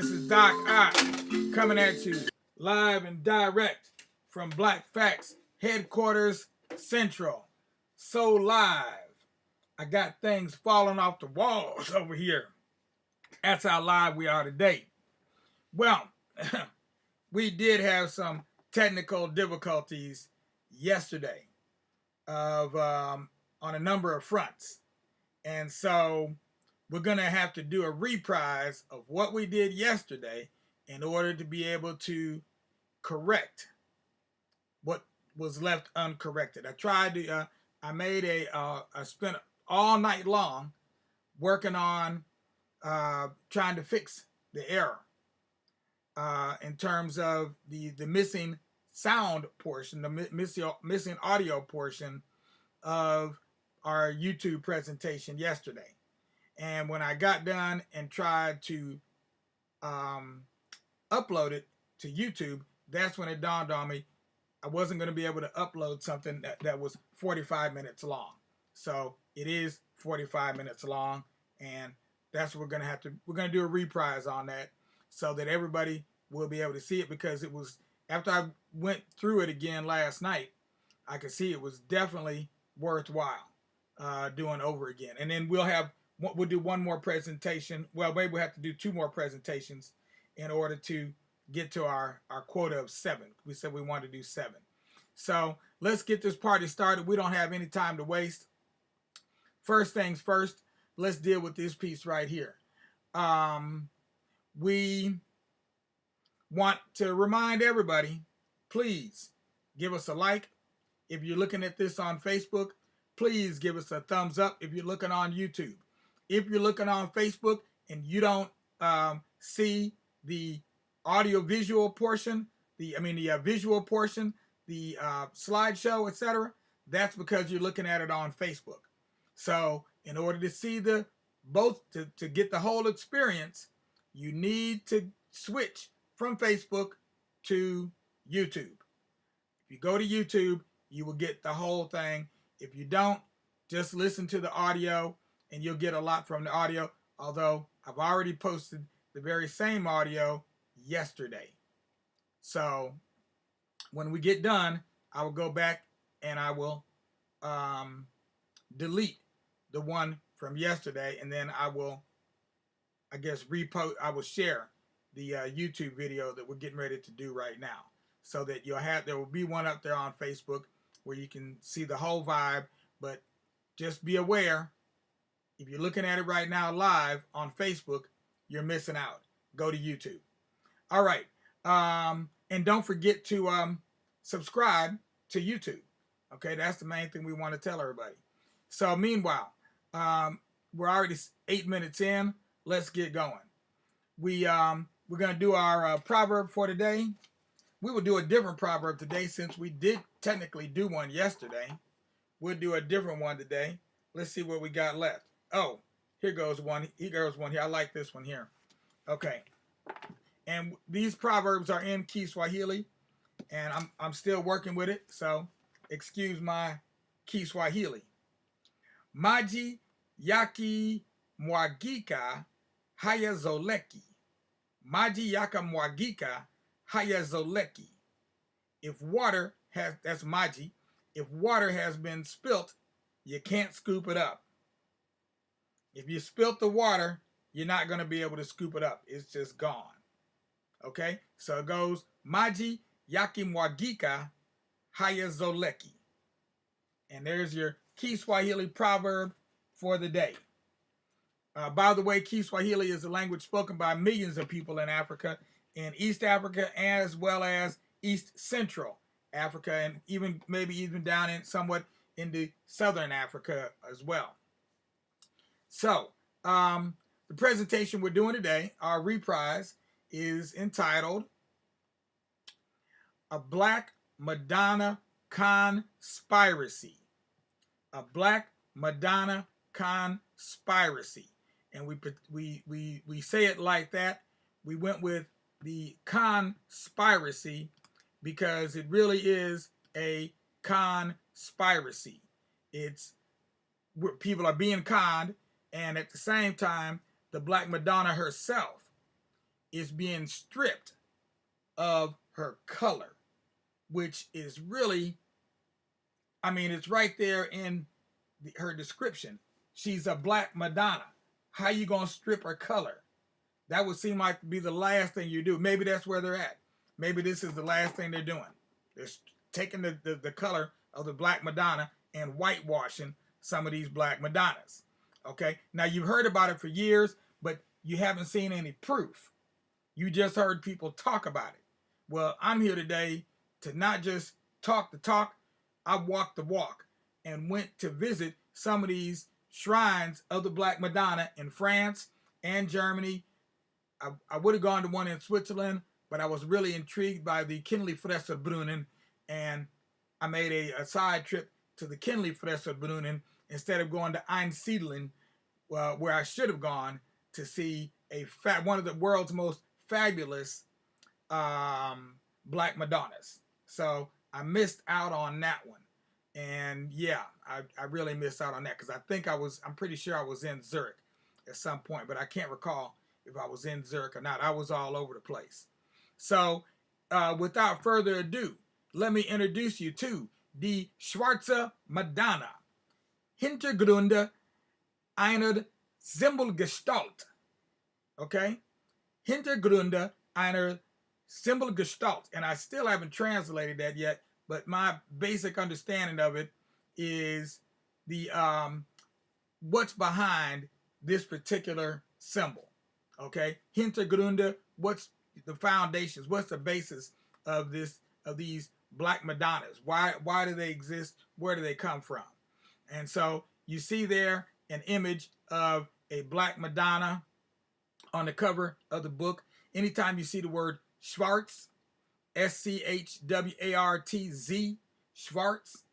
This is Doc Ock coming at you live and direct from Black Facts Headquarters Central. So live. I got things falling off the walls over here. That's how live we are today. Well, we did have some technical difficulties yesterday on a number of fronts. And so we're going to have to do a reprise of what we did yesterday in order to be able to correct what was left uncorrected. I tried to, I spent all night long working on trying to fix the error in terms of the missing sound portion, the missing audio portion of our YouTube presentation yesterday. And when I got done and tried to upload it to YouTube, that's when it dawned on me I wasn't going to be able to upload something that was 45 minutes long. So it is 45 minutes long, and that's what we're going to do a reprise on that so that everybody will be able to see it, because it was, after I went through it again last night, I could see it was definitely worthwhile doing over again. And then we'll do one more presentation. Well, maybe we'll have to do two more presentations in order to get to our quota of 7. We said we wanted to do 7. So let's get this party started. We don't have any time to waste. First things first, let's deal with this piece right here. We want to remind everybody, please give us a like. If you're looking at this on Facebook, please give us a thumbs up if you're looking on YouTube. If you're looking on Facebook and you don't see the audio-visual portion, the visual portion, the slideshow, etc., that's because you're looking at it on Facebook. So in order to see to get the whole experience, you need to switch from Facebook to YouTube. If you go to YouTube, you will get the whole thing. If you don't, just listen to the audio and you'll get a lot from the audio, although I've already posted the very same audio yesterday. So when we get done, I will go back and I will delete the one from yesterday, and then I will, I guess, I will share the YouTube video that we're getting ready to do right now, so that there will be one up there on Facebook where you can see the whole vibe. But just be aware, if you're looking at it right now live on Facebook, you're missing out. Go to YouTube. All right. And don't forget to subscribe to YouTube. Okay, that's the main thing we want to tell everybody. So meanwhile, we're already 8 minutes in. Let's get going. We're going to do our proverb for today. We will do a different proverb today since we did technically do one yesterday. We'll do a different one today. Let's see what we got left. Oh, here goes one. Here goes one here. I like this one here. Okay. And these proverbs are in Kiswahili, and I'm still working with it, so excuse my Kiswahili. Maji yaki mwagika hayazoleki. Maji yaka mwagika hayazoleki. If water has, that's maji, if water has been spilt, you can't scoop it up. If you spilt the water, you're not going to be able to scoop it up. It's just gone. Okay, so it goes, Maji yaki mwagika hayazoleki. And there's your Kiswahili proverb for the day. By the way, Kiswahili is a language spoken by millions of people in Africa, in East Africa, as well as East Central Africa, and maybe even down in somewhat into Southern Africa as well. So, the presentation we're doing today, our reprise, is entitled A Black Madonna Cons-Piracy. A Black Madonna Cons-Piracy. And we say it like that. We went with the Cons-Piracy because it really is a conspiracy. It's where people are being conned, and at the same time, the Black Madonna herself is being stripped of her color, which is really, I mean, it's right there in her description. She's a Black Madonna. How you gonna strip her color? That would seem like to be the last thing you do. Maybe that's where they're at. Maybe this is the last thing they're doing. They're taking the color of the Black Madonna and whitewashing some of these Black Madonnas. Okay, now you've heard about it for years, but you haven't seen any proof. You just heard people talk about it. Well, I'm here today to not just talk the talk, I walked the walk and went to visit some of these shrines of the Black Madonna in France and Germany. I would have gone to one in Switzerland, but I was really intrigued by the Kindley-Fresserbrunnen, and I made a side trip to the Kindley-Fresserbrunnen instead of going to Einsiedeln, where I should have gone to see one of the world's most fabulous Black Madonnas. So I missed out on that one. And yeah, I really missed out on that because I'm pretty sure I was in Zurich at some point, but I can't recall if I was in Zurich or not. I was all over the place. So without further ado, let me introduce you to die Schwarze Madonna. Hintergründe einer Symbolgestalt. Okay? Hintergründe einer Symbolgestalt. And I still haven't translated that yet, but my basic understanding of it is the what's behind this particular symbol. Okay? Hintergründe, what's the foundations, what's the basis of these Black Madonnas? Why do they exist? Where do they come from? And so you see there an image of a Black Madonna on the cover of the book. Anytime you see the word Schwarz, S-C-H-W-A-R-T-Z, Schwarz,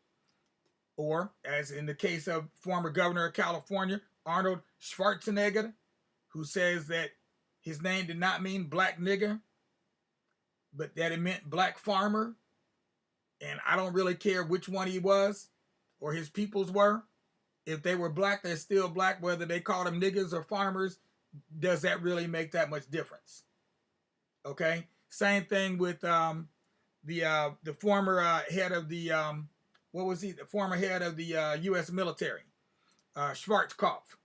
or as in the case of former governor of California, Arnold Schwarzenegger, who says that his name did not mean black nigger, but that it meant black farmer. And I don't really care which one he was or his peoples were. If they were black, they're still black. Whether they call them niggers or farmers, does that really make that much difference? Okay. Same thing with the former head of the what was he? The former head of the U.S. military, Schwarzkopf.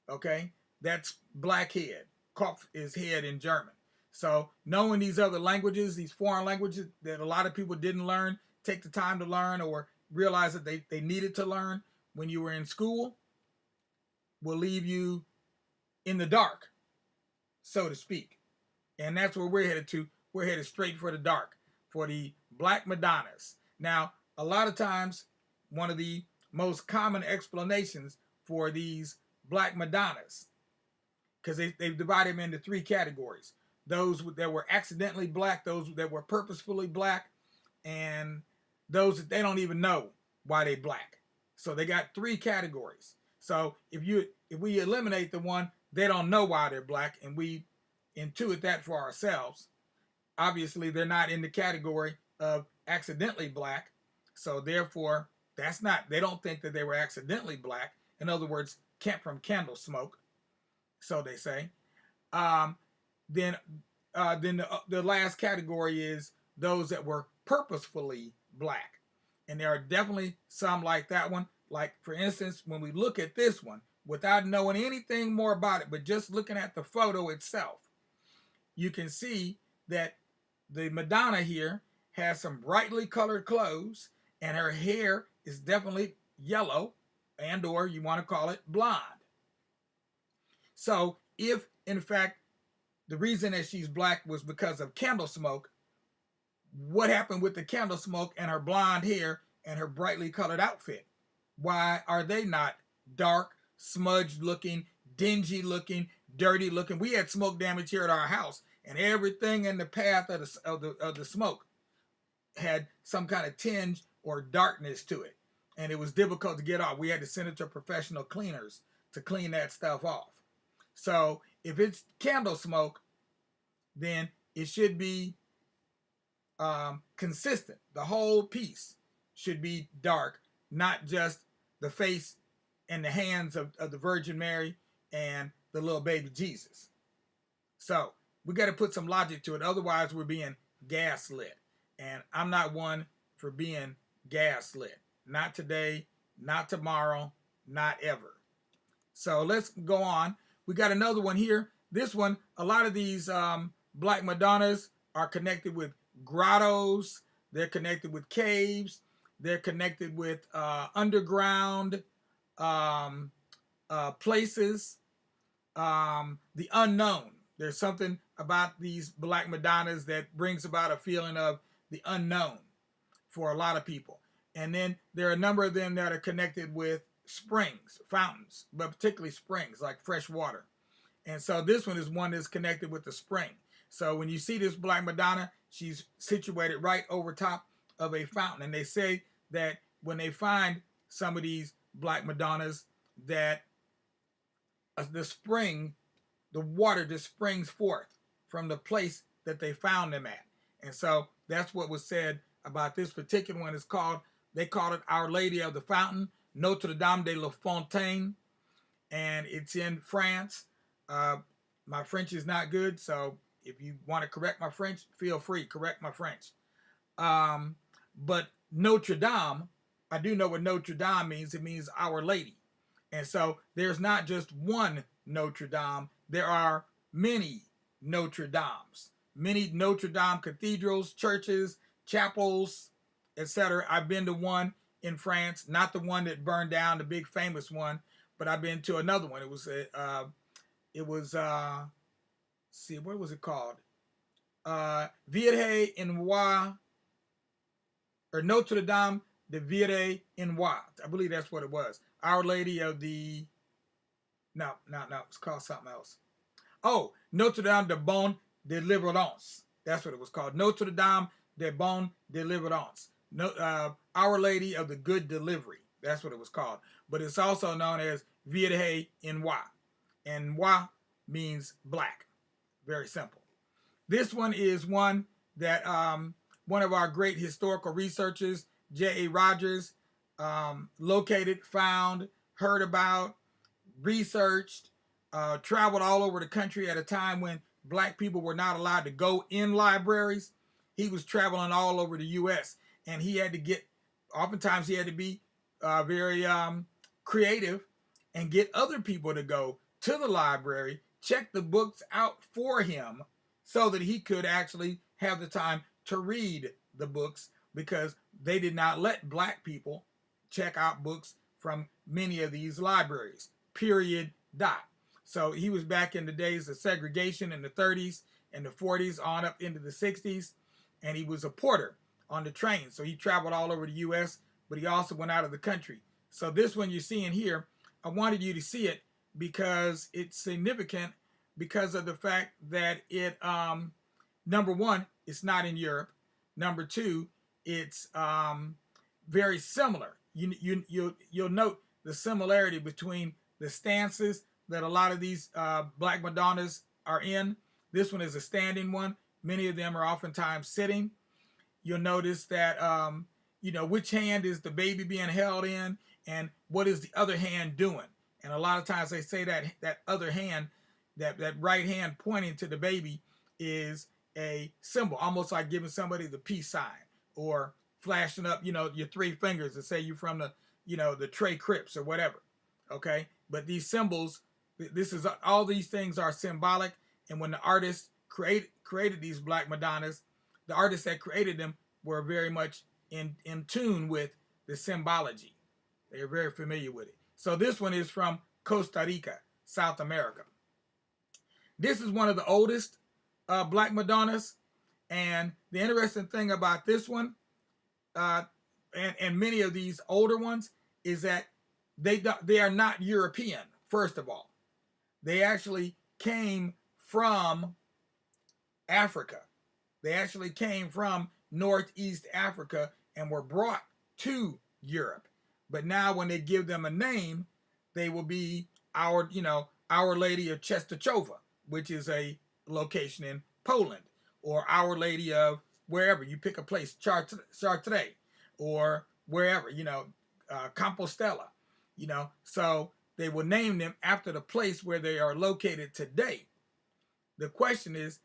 Okay, that's black head. Kopf is head in German. So knowing these other languages, these foreign languages that a lot of people didn't learn, take the time to learn, or realize that they needed to learn when you were in school, will leave you in the dark, so to speak. And that's where we're headed to. We're headed straight for the dark, for the Black Madonnas. Now, a lot of times, one of the most common explanations for these Black Madonnas, because they've divided them into three categories. Those that were accidentally black, those that were purposefully black, and those that they don't even know why they black. So they got three categories. So if we eliminate the one they don't know why they're black, and we intuit that for ourselves, obviously they're not in the category of accidentally black. So therefore, they don't think that they were accidentally black. In other words, from candle smoke, so they say. Then the last category is those that were purposefully black. And there are definitely some like that one. Like, for instance, when we look at this one, without knowing anything more about it, but just looking at the photo itself, you can see that the Madonna here has some brightly colored clothes, and her hair is definitely yellow, and or you want to call it blonde. So if, in fact, the reason that she's black was because of candle smoke, what happened with the candle smoke and her blonde hair and her brightly colored outfit? Why are they not dark, smudged looking, dingy looking, dirty looking? We had smoke damage here at our house, and everything in the path of the smoke had some kind of tinge or darkness to it, and it was difficult to get off. We had to send it to professional cleaners to clean that stuff off. So if it's candle smoke, then it should be consistent. The whole piece should be dark, not just the face and the hands of the Virgin Mary and the little baby Jesus. So We got to put some logic to it. Otherwise, we're being gaslit. And I'm not one for being gaslit. Not today, not tomorrow, not ever. So let's go on. We got another one here. This one, a lot of these Black Madonnas are connected with grottos. They're connected with caves. They're connected with underground places. The unknown. There's something about these Black Madonnas that brings about a feeling of the unknown for a lot of people. And then there are a number of them that are connected with springs, fountains, but particularly springs like fresh water. And so this one is one that's connected with the spring. So when you see this Black Madonna, she's situated right over top of a fountain. And they say that when they find some of these Black Madonnas, that the spring, the water just springs forth from the place that they found them at. And so that's what was said about this particular one. It's called, they call it Our Lady of the Fountain, Notre Dame de la Fontaine, and it's in France. My French is not good, so if you want to correct my French, feel free, correct my French. But Notre Dame, I do know what Notre Dame means. It means Our Lady. And so there's not just one Notre Dame. There are many Notre Dames, many Notre Dame cathedrals, churches, chapels, etc. I've been to one in France, not the one that burned down, the big famous one, but I've been to another one. See, what was it called? Vierge en Roi, or Notre Dame de Vierge en Roi. I believe that's what it was. Our Lady of the, no, it's called something else. Oh, Notre Dame de Bonne Deliverance. That's what it was called. Notre Dame de Bonne Deliverance. Our Lady of the Good Delivery. That's what it was called. But it's also known as Vierge en Roi. And Roi means black. Very simple. This one is one that one of our great historical researchers, J.A. Rogers, located, found, heard about, researched, traveled all over the country at a time when black people were not allowed to go in libraries. He was traveling all over the U.S. and he had to get, oftentimes he had to be very creative and get other people to go to the library, check the books out for him so that he could actually have the time to read the books, because they did not let black people check out books from many of these libraries, period, dot. So he was back in the days of segregation in the 30s and the 40s on up into the 60s, and he was a porter on the train. So he traveled all over the U.S., but he also went out of the country. So this one you're seeing here, I wanted you to see it because it's significant because of the fact that it, number one, it's not in Europe. Number two, it's very similar. You'll note the similarity between the stances that a lot of these Black Madonnas are in. This one is a standing one. Many of them are oftentimes sitting. You'll notice that, which hand is the baby being held in and what is the other hand doing. And a lot of times they say that other hand, that right hand pointing to the baby is a symbol, almost like giving somebody the peace sign or flashing up, your three fingers to say you're from the Trey Crips or whatever. Okay. But these symbols, all these things are symbolic. And when the artists created these Black Madonnas, the artists that created them were very much in tune with the symbology. They're very familiar with it. So this one is from Costa Rica, South America. This is one of the oldest Black Madonnas. And the interesting thing about this one, and many of these older ones, is that they are not European, first of all. They actually came from Africa. They actually came from Northeast Africa and were brought to Europe. But now when they give them a name, they will be Our Lady of Czestochowa, which is a location in Poland, or Our Lady of wherever. You pick a place, Chartres, or wherever, Compostela, So they will name them after the place where they are located today. The question is,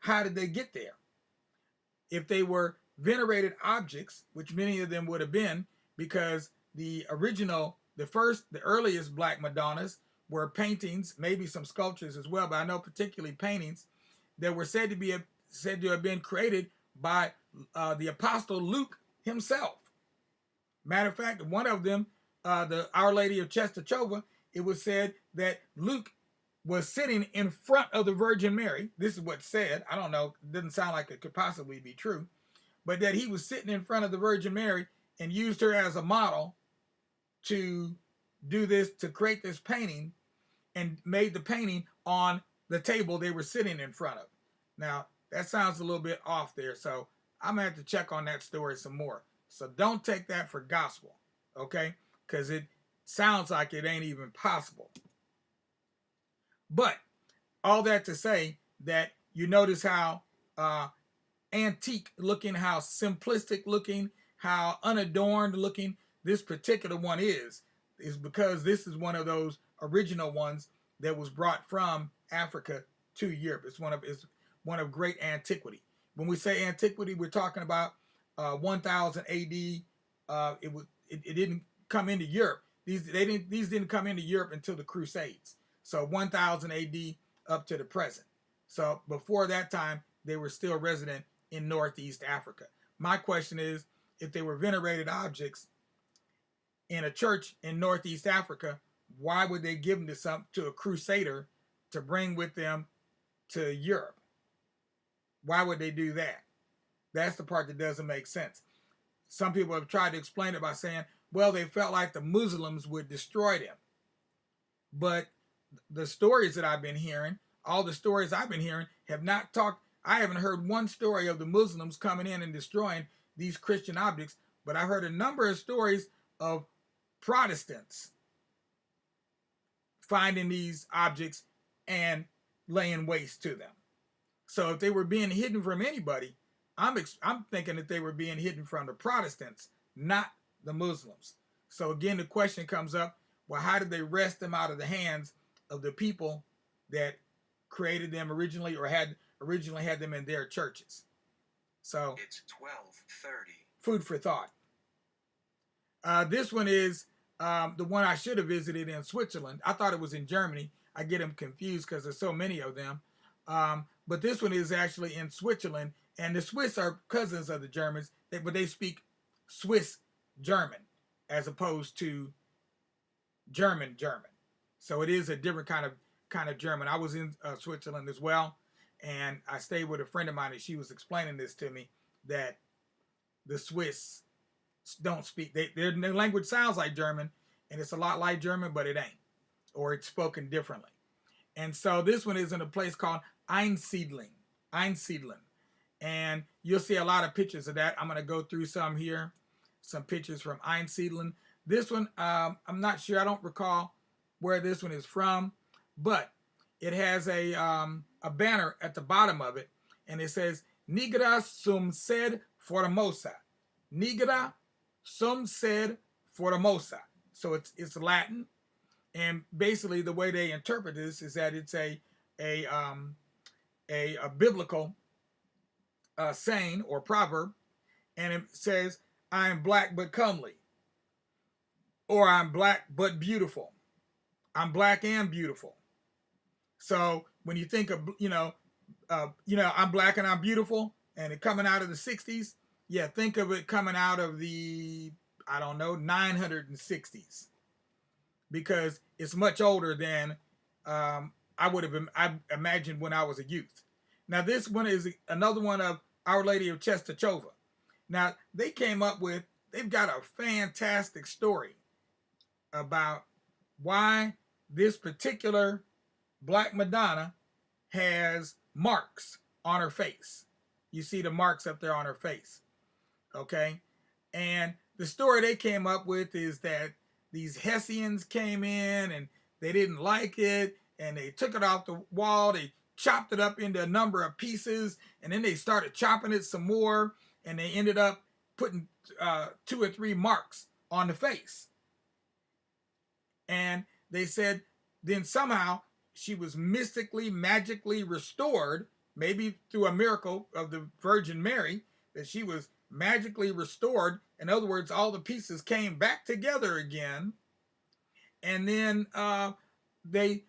how did they get there? If they were venerated objects, which many of them would have been, because the original, the earliest Black Madonnas were paintings, maybe some sculptures as well, but I know particularly paintings that were said to have been created by the Apostle Luke himself. Matter of fact, one of them, the Our Lady of Czestochowa, it was said that Luke was sitting in front of the Virgin Mary. This is what's said. I don't know. It doesn't sound like it could possibly be true. But that he was sitting in front of the Virgin Mary and used her as a model to do this, to create this painting, and made the painting on the table they were sitting in front of. Now, that sounds a little bit off there, so I'm going to have to check on that story some more. So don't take that for gospel, okay? Because it sounds like it ain't even possible. But all that to say that you notice how antique looking, how simplistic looking, how unadorned looking this particular one is because this is one of those original ones that was brought from Africa to Europe. It's one of great antiquity. When we say antiquity, we're talking about 1000 AD. It didn't come into Europe. These didn't come into Europe until the Crusades. So 1000 AD up to the present. So before that time, they were still resident in Northeast Africa. My question is, if they were venerated objects in a church in Northeast Africa, why would they give them to a crusader to bring with them to Europe? Why would they do that? That's the part that doesn't make sense. Some people have tried to explain it by saying, well, they felt like the Muslims would destroy them. But the stories that I've been hearing, all the stories I've been hearing have not talked. I haven't heard one story of the Muslims coming in and destroying these Christian objects, but I heard a number of stories of Protestants finding these objects and laying waste to them. So if they were being hidden from anybody, I'm thinking that they were being hidden from the Protestants, not the Muslims. So again, the question comes up, well, how did they wrest them out of the hands of the people that created them originally or had them in their churches? So it's 12:30. Food for thought. This one is the one I should have visited in Switzerland. I thought it was in Germany. I get them confused because there's so many of them. But this one is actually in Switzerland, and the Swiss are cousins of the Germans, but they speak Swiss German as opposed to German. So it is a different kind of German. I was in Switzerland as well, and I stayed with a friend of mine, and she was explaining this to me, that the Swiss don't speak, their language sounds like German, and it's a lot like German, but it ain't, or it's spoken differently. And so this one is in a place called Einsiedling, and you'll see a lot of pictures of that. I'm going to go through some here, some pictures from Einsiedling. This one, I'm not sure, I don't recall where this one is from, but it has a banner at the bottom of it, and it says, Nigra sum sed formosa. Nigra sum sed formosa. So it's Latin, and basically the way they interpret this is that it's a biblical saying or proverb, and it says, I am black but comely, or I'm black but beautiful. I'm black and beautiful. So when you think of, I'm black and I'm beautiful, and it coming out of the 60s, yeah, think of it coming out of the, 960s, because it's much older than I imagined when I was a youth. Now this one is another one of Our Lady of Czestochowa. Now they've got a fantastic story about why this particular Black Madonna has marks on her face. You see the marks up there on her face. Okay? And the story they came up with is that these Hessians came in and they didn't like it, and they took it off the wall, they chopped it up into a number of pieces, and then they started chopping it some more, and they ended up putting 2 or 3 marks on the face. And they said then somehow she was mystically, magically restored maybe through a miracle of the Virgin Mary, that she was magically restored. In other words, all the pieces came back together again. And then they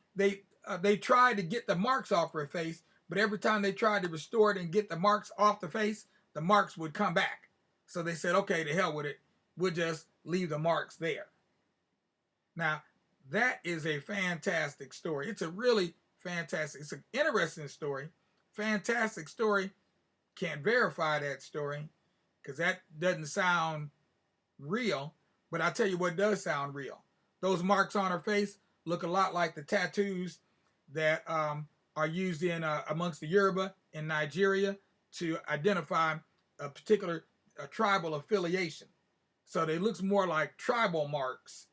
tried to get the marks off her face, but every time they tried to restore it and get the marks off the face, the marks would come back. So they said, okay, to hell with it. We'll just leave the marks there. Now, that is a fantastic story. It's a really fantastic, it's an interesting story. Fantastic story. Can't verify that story because that doesn't sound real. But I'll tell you what does sound real. Those marks on her face look a lot like the tattoos that are used in amongst the Yoruba in Nigeria to identify a particular tribal affiliation. So they look more like tribal marks,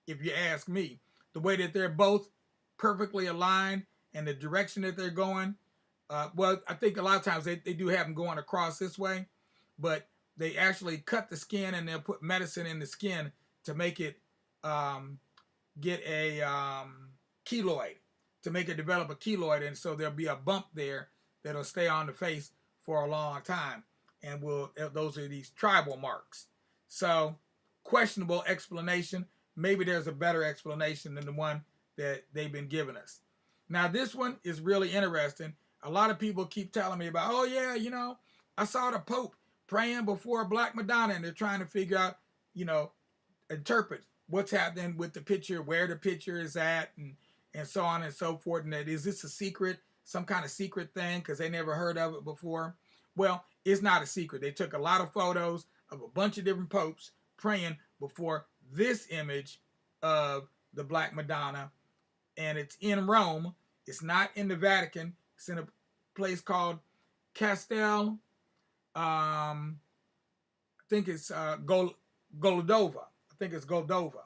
if you ask me. The way that they're both perfectly aligned and the direction that they're going. Well, I think a lot of times they do have them going across this way, but they actually cut the skin and they'll put medicine in the skin to make it get a keloid, to make it develop a keloid, and so there'll be a bump there that'll stay on the face for a long time, and those are these tribal marks. So, questionable explanation. Maybe there's a better explanation than the one that they've been giving us. Now, this one is really interesting. A lot of people keep telling me about, oh yeah, I saw the Pope praying before Black Madonna, and they're trying to figure out, interpret what's happening with the picture, where the picture is at, and so on and so forth. And that, is this a secret, some kind of secret thing, because they never heard of it before? Well, it's not a secret. They took a lot of photos of a bunch of different popes praying before this image of the Black Madonna, and it's in Rome. It's not in the Vatican. It's in a place called Castel. I think it's Goldova. I think it's Goldova.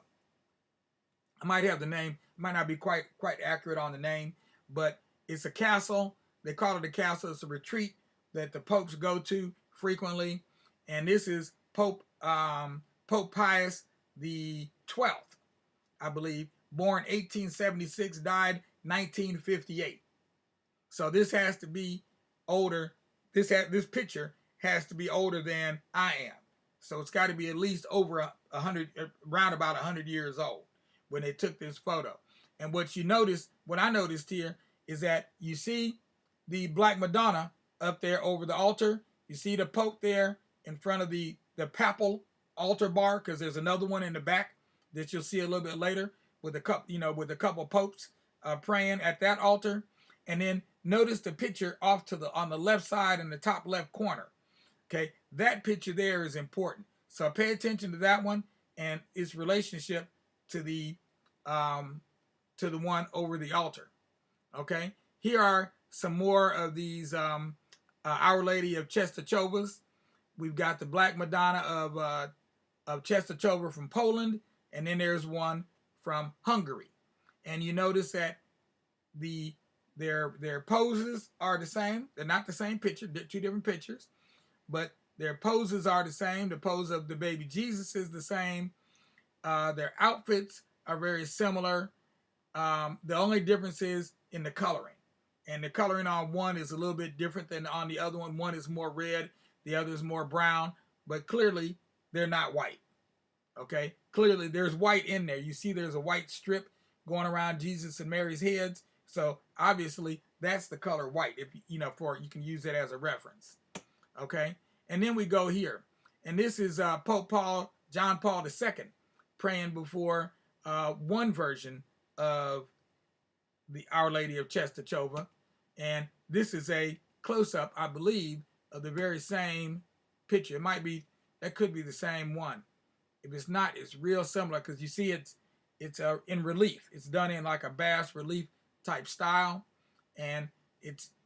I might have the name. Might not be quite accurate on the name, but it's a castle. They call it a castle. It's a retreat that the popes go to frequently, and this is Pope Pius the 12th, I believe, born 1876, died 1958. So this has to be older. This picture has to be older than I am. So it's got to be at least over 100, around about 100 years old when they took this photo. And what I noticed here is that you see the Black Madonna up there over the altar. You see the Pope there in front of the papal altar bar, because there's another one in the back that you'll see a little bit later with a couple popes praying at that altar. And then notice the picture off on the left side in the top left corner. Okay, that picture there is important. So pay attention to that one and its relationship to the one over the altar. Okay, here are some more of these Our Lady of Czestochowa's. We've got the Black Madonna of Czestochowa from Poland, and then there's one from Hungary. And you notice that their poses are the same. They're not the same picture. They're two different pictures, but their poses are the same. The pose of the baby Jesus is the same. Their outfits are very similar. The only difference is in the coloring. And the coloring on one is a little bit different than on the other one. One is more red, the other is more brown, but clearly they're not white. Okay? Clearly there's white in there. You see there's a white strip going around Jesus and Mary's heads. So obviously that's the color white. If you can use that as a reference. Okay? And then we go here. And this is Pope John Paul II praying before one version of the Our Lady of Czestochowa. And this is a close-up, I believe, of the very same picture. That could be the same one. If it's not, it's real similar, because you see it's in relief. It's done in like a bas relief type style. And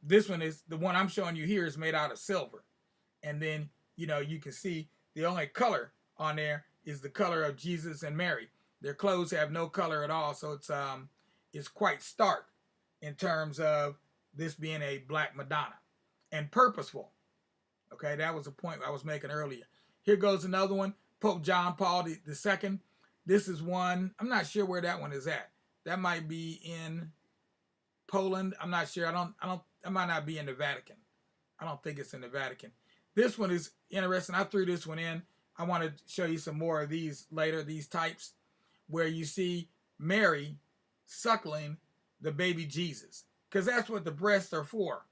this one is, the one I'm showing you here is made out of silver. And then, you can see the only color on there is the color of Jesus and Mary. Their clothes have no color at all, so it's quite stark in terms of this being a Black Madonna, and purposeful. Okay, that was the point I was making earlier. Here goes another one, Pope John Paul II. This is one, I'm not sure where that one is at. That might be in Poland. I'm not sure. I don't that might not be in the Vatican. I don't think it's in the Vatican. This one is interesting. I threw this one in. I want to show you some more of these later, these types, where you see Mary suckling the baby Jesus. Because that's what the breasts are for.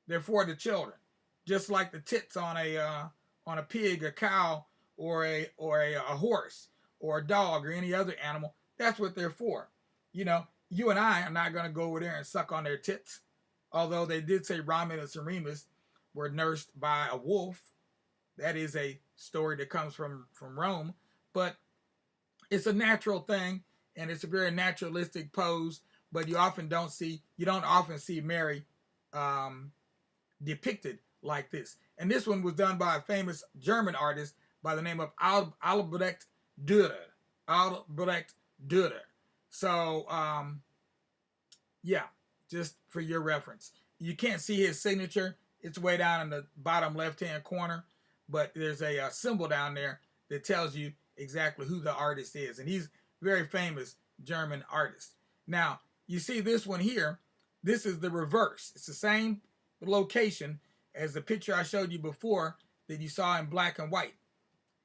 They're for the children. Just like the tits on a pig, a cow, or a horse, or a dog, or any other animal. That's what they're for. You know, you and I are not going to go over there and suck on their tits. Although they did say Romulus and Remus were nursed by a wolf. That is a story that comes from Rome. But it's a natural thing, and it's a very naturalistic pose. But you don't often see Mary depicted like this. And this one was done by a famous German artist by the name of Albrecht Dürer. Albrecht Dürer. So, yeah, just for your reference. You can't see his signature. It's way down in the bottom left-hand corner, but there's a symbol down there that tells you exactly who the artist is. And he's a very famous German artist. Now, you see this one here. This is the reverse. It's the same location as the picture I showed you before that you saw in black and white.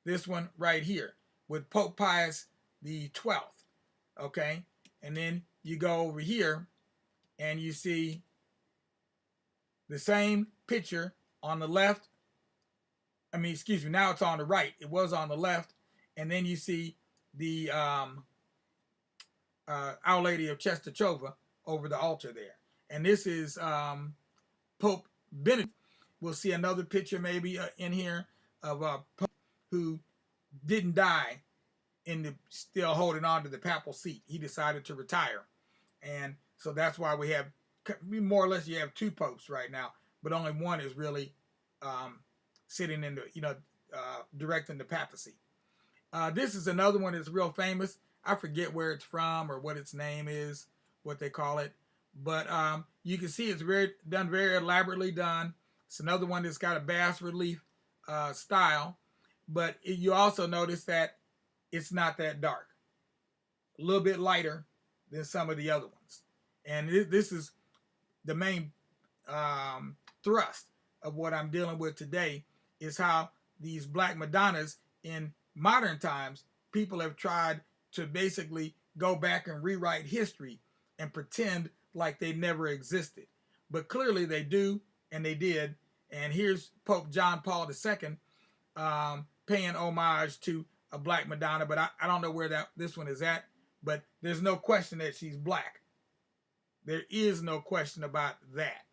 This one right here with Pope Pius the 12th. Okay, and then you go over here and you see the same picture on the left. I mean, excuse me, now it's on the right. It was on the left. And then you see the Our Lady of Czestochowa over the altar there. And this is Pope Benedict. We'll see another picture maybe in here of a Pope who didn't die still holding on to the papal seat. He decided to retire. And so that's why we have, more or less, you have two popes right now, but only one is really sitting in the, directing the papacy. This is another one that's real famous. I forget where it's from or what its name is, what they call it. But you can see it's very elaborately done. It's another one that's got a bas relief style. But you also notice that it's not that dark. A little bit lighter than some of the other ones. And this is the main thrust of what I'm dealing with today, is how these Black Madonnas in modern times, people have tried to basically go back and rewrite history and pretend like they never existed. But clearly they do, and they did. And here's Pope John Paul II paying homage to a Black Madonna, but I don't know where this one is at, but there's no question that she's black. There is no question about that.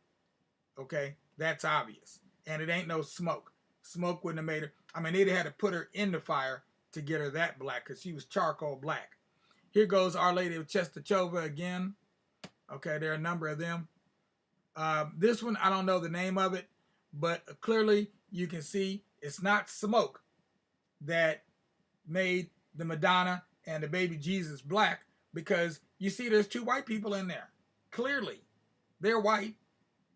Okay, that's obvious. And it ain't no smoke. Smoke wouldn't have made her. I mean, they'd have had to put her in the fire to get her that black, because she was charcoal black. Here goes Our Lady of Czestochowa again. Okay, there are a number of them. This one, I don't know the name of it, but clearly you can see it's not smoke that made the Madonna and the baby Jesus black, because you see there's two white people in there. Clearly, they're white,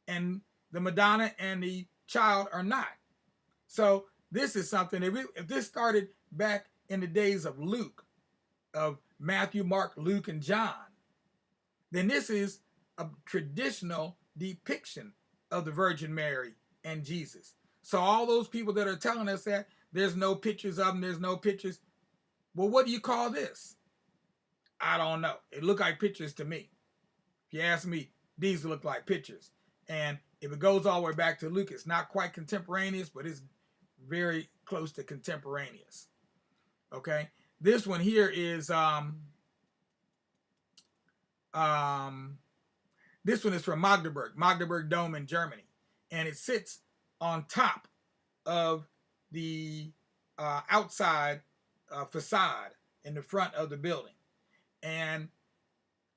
and the Madonna and the child are not. So this is something, if this started back in the days of Luke, of Matthew, Mark, Luke, and John, then this is a traditional depiction of the Virgin Mary and Jesus. So all those people that are telling us that there's no pictures of them, there's no pictures, well, what do you call this? I don't know. It looked like pictures to me. If you ask me, these look like pictures. And if it goes all the way back to Luke, it's not quite contemporaneous, but it's very close to contemporaneous. Okay? This one here is, this one is from Magdeburg Dome in Germany. And it sits on top of the outside facade in the front of the building. And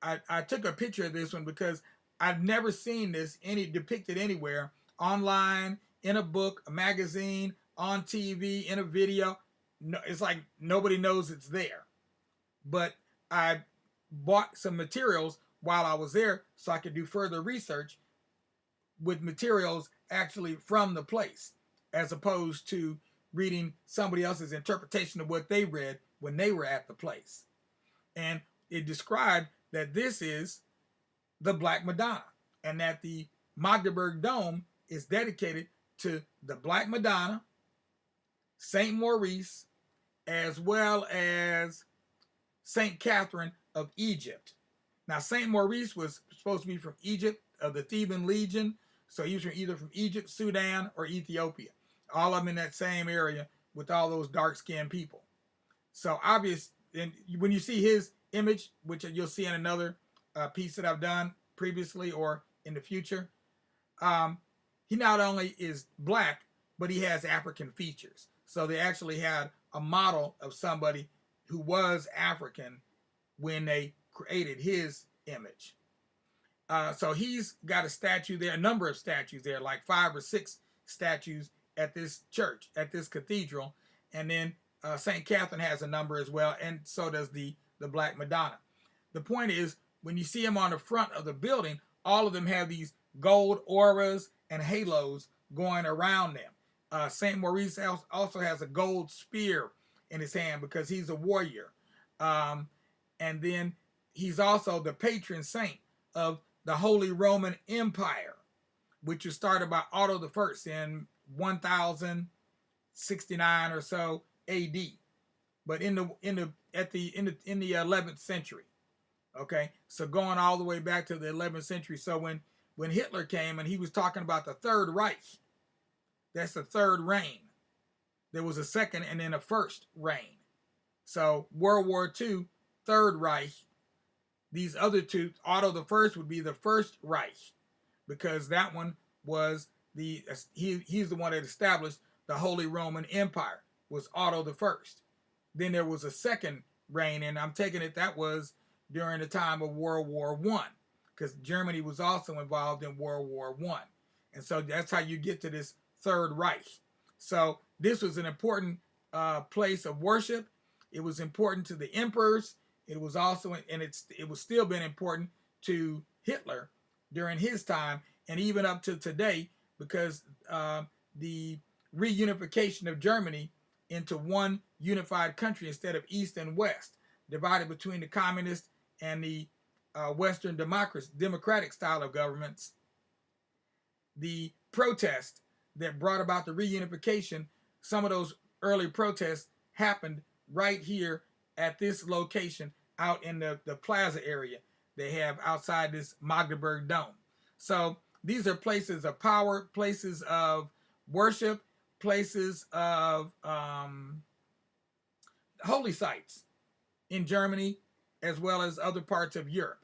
I took a picture of this one because I've never seen this depicted anywhere, online, in a book, a magazine, on TV, in a video. No, it's like nobody knows it's there. But I bought some materials while I was there so I could do further research with materials actually from the place, as opposed to reading somebody else's interpretation of what they read when they were at the place. And it described that this is the Black Madonna, and that the Magdeburg Dome is dedicated to the Black Madonna, Saint Maurice, as well as Saint Catherine of Egypt. Now, Saint Maurice was supposed to be from Egypt, of the Theban Legion, so he was either from Egypt, Sudan, or Ethiopia. All of them in that same area with all those dark-skinned people. So obvious, and when you see his image, which you'll see in another piece that I've done previously or in the future, he not only is black, but he has African features. So they actually had a model of somebody who was African when they created his image. So he's got a statue there, a number of statues there, like 5 or 6 statues at this church, at this cathedral. And then St. Catherine has a number as well, and so does the Black Madonna. The point is, when you see them on the front of the building, all of them have these gold auras and halos going around them. St. Maurice also has a gold spear in his hand because he's a warrior. And then he's also the patron saint of the Holy Roman Empire, which was started by Otto I in 1069 or so AD, but in the 11th century. Okay, so going all the way back to the 11th century. So when Hitler came and he was talking about the Third Reich, that's the third reign. There was a second and then a first reign. So World War II, Third Reich. These other two, Otto I would be the First Reich, because that one was he's the one that established the Holy Roman Empire, was Otto I. Then there was a second reign, and I'm taking it that was during the time of World War I, because Germany was also involved in World War I. And so that's how you get to this Third Reich. So this was an important place of worship. It was important to the emperors. It was also, and it was still been important to Hitler during his time, and even up to today, because the reunification of Germany into one unified country instead of East and West, divided between the communist and the Western democratic style of governments. The protest that brought about the reunification, some of those early protests happened right here at this location out in the plaza area they have outside this Magdeburg Dome. So these are places of power, places of worship, places of holy sites in Germany as well as other parts of Europe.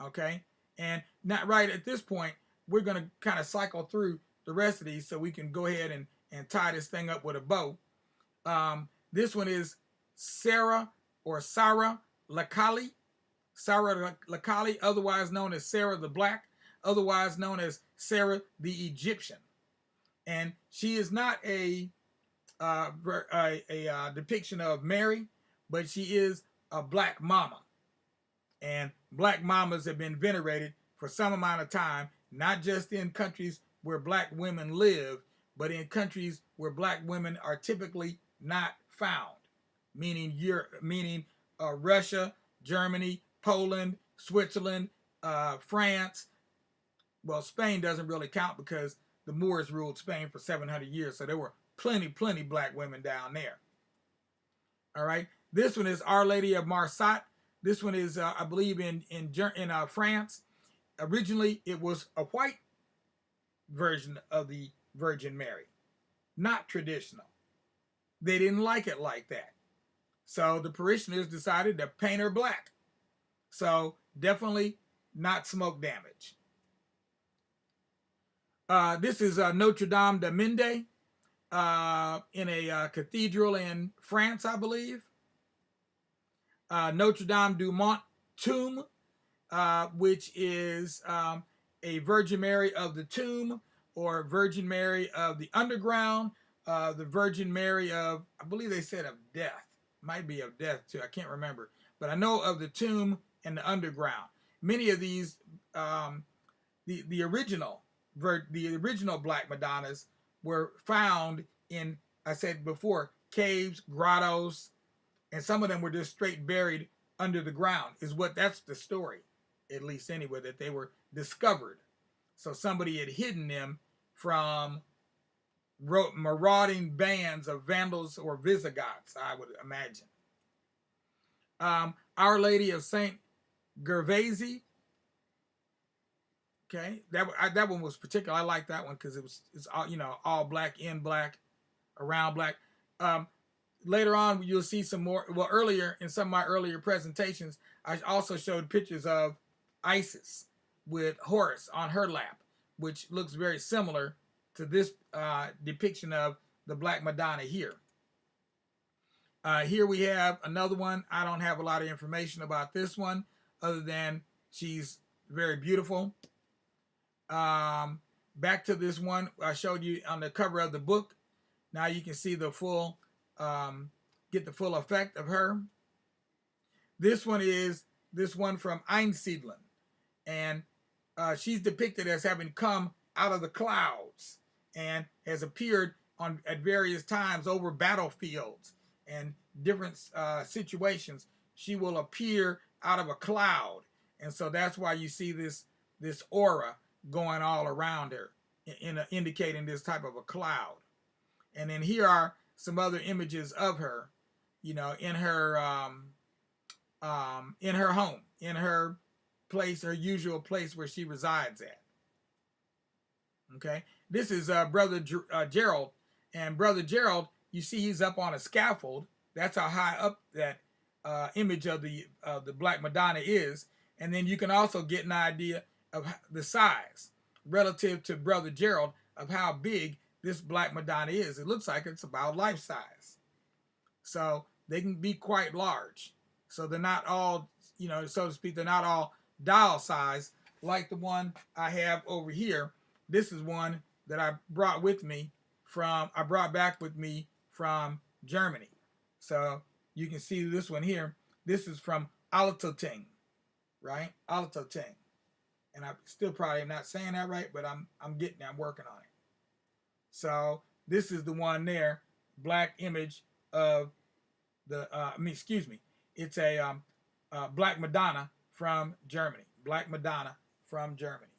Okay, and not right at this point, we're going to kind of cycle through the rest of these so we can go ahead and tie this thing up with a bow. This one is Sarah Lakali, otherwise known as Sarah the Black, otherwise known as Sarah the Egyptian. And she is not a depiction of Mary, but she is a black mama. And black mamas have been venerated for some amount of time, not just in countries where black women live, but in countries where black women are typically not found, meaning Russia, Germany, Poland, Switzerland, France. Well, Spain doesn't really count because the Moors ruled Spain for 700 years, so there were plenty black women down there. All right, this one is Our Lady of Marsat. This one is, I believe, in France. Originally, it was a white version of the Virgin Mary, not traditional. They didn't like it like that. So the parishioners decided to paint her black. So definitely not smoke damage. This is Notre Dame de Mende in a cathedral in France, I believe. Notre Dame du Mont Tomb, which is a Virgin Mary of the Tomb, or Virgin Mary of the Underground, the Virgin Mary of, I believe they said of death. Might be of death too, I can't remember. But I know of the Tomb and the Underground. Many of these, the original Black Madonnas were found in, I said before, caves, grottos, and some of them were just straight buried under the ground. That's the story, at least anyway, that they were discovered. So somebody had hidden them from marauding bands of Vandals or Visigoths, I would imagine. Our Lady of Saint Gervasi. Okay, that one was particular. I like that one because it's all, you know, all black, in black, around black. Later on, you'll see some more. Well, earlier in some of my earlier presentations, I also showed pictures of Isis with Horus on her lap, which looks very similar to this depiction of the Black Madonna here. Here we have another one. I don't have a lot of information about this one other than she's very beautiful. Back to this one I showed you on the cover of the book. Now you can see the full, get the full effect of her. This one is this one from Einsiedlen, and she's depicted as having come out of the clouds and has appeared at various times over battlefields and different situations. She will appear out of a cloud, and so that's why you see this aura going all around her, indicating this type of a cloud. And then here are some other images of her, you know, in her home, in her place, her usual place where she resides at. Okay, this is Brother Gerald, and Brother Gerald, you see he's up on a scaffold. That's how high up that image of the Black Madonna is. And then you can also get an idea of the size relative to Brother Gerald of how big this Black Madonna is. It looks like it's about life size. So they can be quite large. So they're not all, you know, so to speak, they're not all doll size like the one I have over here. This is one that I brought back with me from Germany. So you can see this one here. This is from Altötting, right? Altötting. And I still probably not saying that right, but I'm working on it. So this is the one there, black image of the, it's a Black Madonna from Germany. Black Madonna from Germany.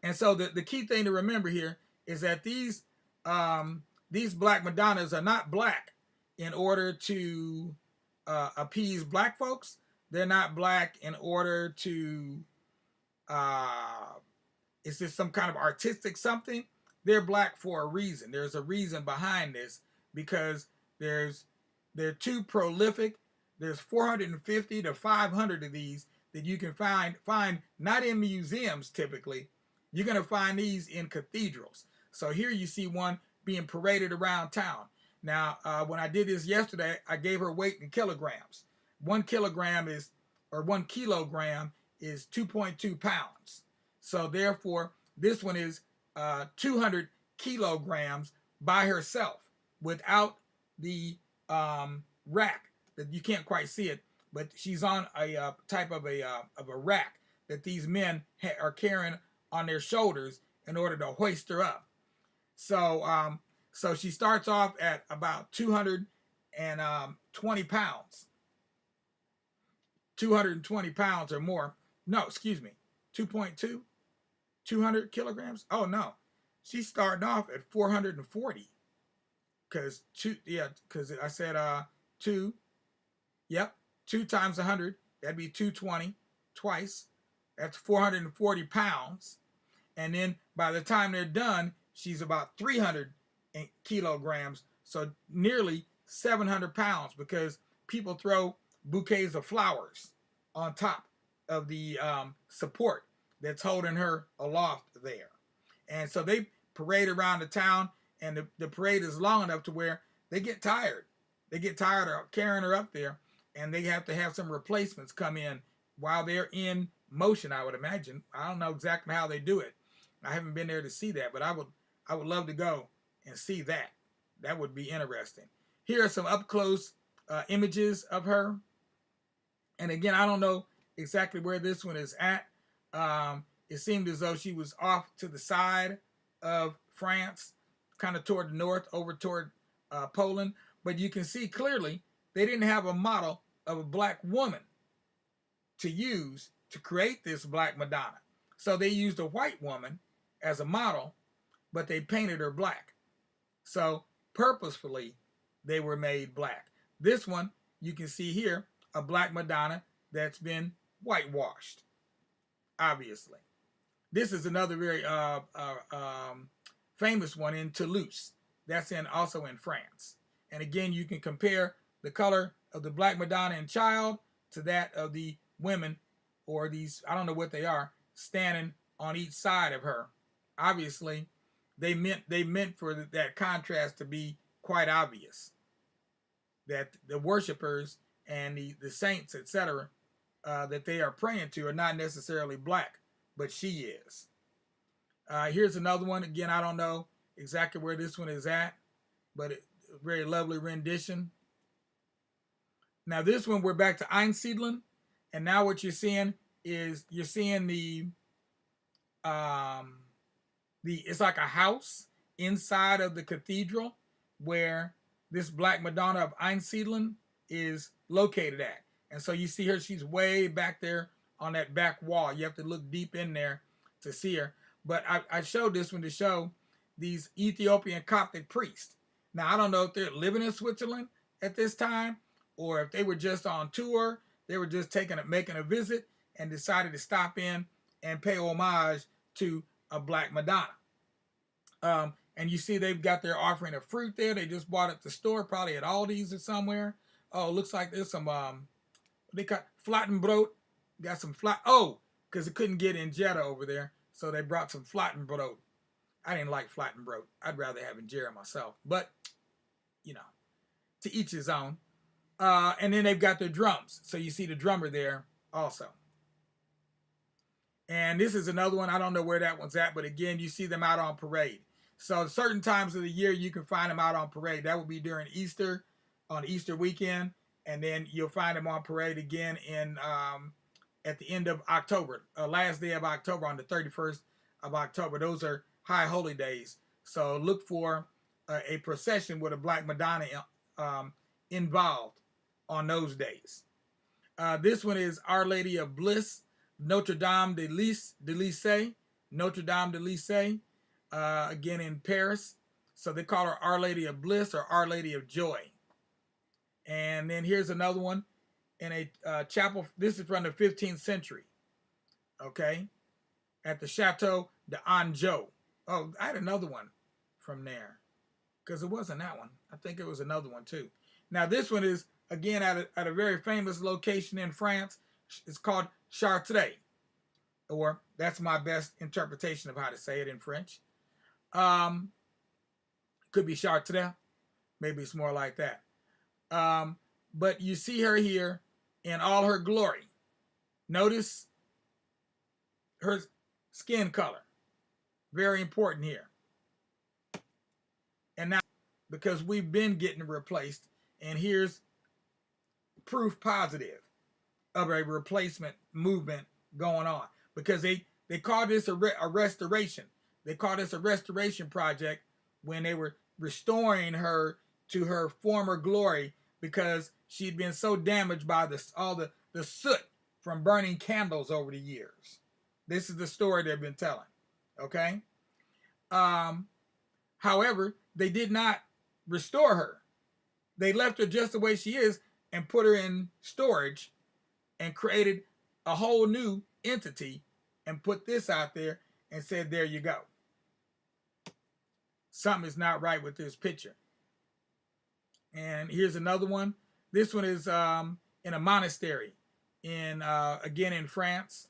And so the key thing to remember here is that these Black Madonnas are not black in order to appease black folks. They're not black in order to, is this some kind of artistic something? They're black for a reason. There's a reason behind this because they're too prolific. There's 450 to 500 of these that you can find not in museums typically. You're going to find these in cathedrals. So here you see one being paraded around town. Now, when I did this yesterday, I gave her weight in kilograms. 1 kilogram is 2.2 pounds. So therefore, this one is 200 kilograms by herself without the rack that you can't quite see it, but she's on a type of a rack that these men are carrying on their shoulders in order to hoist her up. So so she starts off at about 220 pounds. 220 pounds or more. No, excuse me. 2.2? 200 kilograms? Oh, no. She's starting off at 440. Because I said 2. Yep. 2 times 100. That'd be 220 twice. That's 440 pounds. And then by the time they're done, she's about 300 kilograms. So nearly 700 pounds because people throw bouquets of flowers on top of the support that's holding her aloft there. And so they parade around the town, and the parade is long enough to where they get tired. They get tired of carrying her up there, and they have to have some replacements come in while they're in motion, I would imagine. I don't know exactly how they do it. I haven't been there to see that, but I would love to go and see that. That would be interesting. Here are some up-close images of her. And again, I don't know exactly where this one is at. It seemed as though she was off to the side of France, kind of toward the north, over toward Poland. But you can see clearly they didn't have a model of a black woman to use to create this Black Madonna. So they used a white woman as a model, but they painted her black. So purposefully, they were made black. This one, you can see here, a Black Madonna that's been whitewashed, obviously. This is another very famous one in Toulouse. That's also in France. And again, you can compare the color of the Black Madonna and child to that of the women, or these, I don't know what they are, standing on each side of her. Obviously, they meant for that contrast to be quite obvious, that the worshipers and the saints, etc., that they are praying to are not necessarily black, but she is. Here's another one. Again, I don't know exactly where this one is at, but a very lovely rendition. Now this one, we're back to Einsiedeln, and now what you're seeing is you're seeing the it's like a house inside of the cathedral where this Black Madonna of Einsiedeln is located at. And so you see her, she's way back there on that back wall. You have to look deep in there to see her. But I showed this one to show these Ethiopian Coptic priests. Now, I don't know if they're living in Switzerland at this time, or if they were just on tour, they were just making a visit and decided to stop in and pay homage to a Black Madonna. And you see they've got their offering of fruit there. They just bought it at the store, probably at Aldi's or somewhere. Oh, looks like there's some, they got flattenbrot. Got some because it couldn't get injera over there. So they brought some flattenbrot. I didn't like flattenbrot. I'd rather have injera myself. But, you know, to each his own. And then they've got their drums. So you see the drummer there also. And this is another one. I don't know where that one's at. But again, you see them out on parade. So certain times of the year, you can find them out on parade. That would be during Easter, on Easter weekend. And then you'll find them on parade again in at the end of October, last day of October, on the 31st of October. Those are high holy days. So look for a procession with a Black Madonna involved on those days. This one is Our Lady of Bliss, Notre Dame de Lys, Notre Dame de Lys, again in Paris. So they call her Our Lady of Bliss or Our Lady of Joy. And then here's another one in a chapel. This is from the 15th century. Okay. At the Chateau d'Anjou. Oh, I had another one from there, because it wasn't that one. I think it was another one too. Now this one is again at a very famous location in France. It's called Chartres, or that's my best interpretation of how to say it in French. Could be Chartres. Maybe it's more like that. But you see her here in all her glory. Notice her skin color. Very important here. And now, because we've been getting replaced, and here's proof positive of a replacement movement going on. Because they call this a restoration. They call this a restoration project when they were restoring her to her former glory, because she'd been so damaged by all the soot from burning candles over the years. This is the story they've been telling. Okay? However, they did not restore her. They left her just the way she is and put her in storage and created a whole new entity and put this out there and said, there you go. Something is not right with this picture. And here's another one. This one is in a monastery again in France.